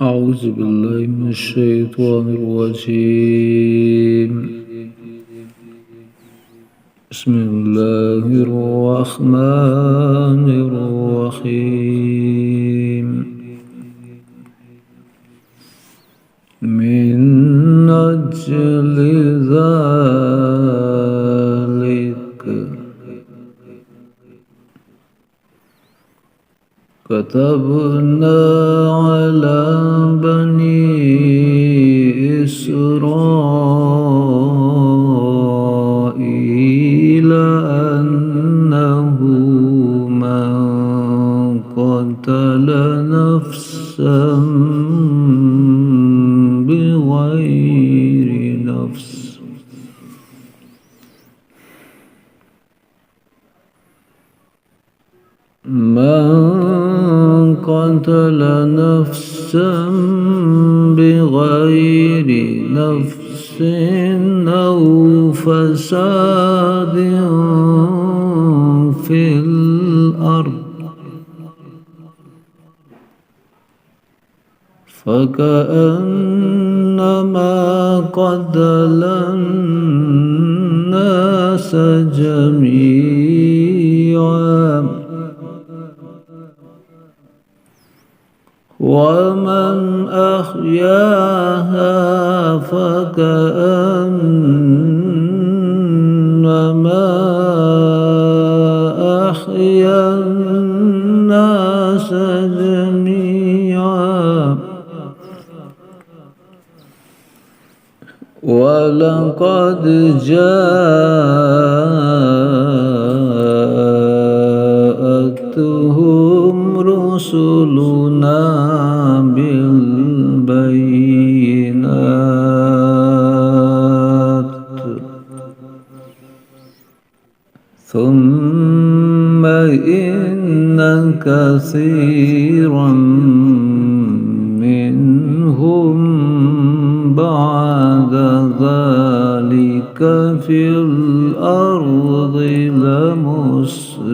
أعوذ بالله من الشيطان الرجيم. بسم الله الرحمن الرحيم. من أجل ذلك كتبنا على بني إسرائيل أنه من قتل نفسا بغير نفس قتل نفسا بغير نفس أو فساد في الأرض فكأنما قتل الناس جميعا ومن أحياها فكأنما أحيا الناس جميعا ولقد جاءتهم رسلنا بالبينات ثم إن كثيرا منهم بعد ذلك في الأرض لمسرفون.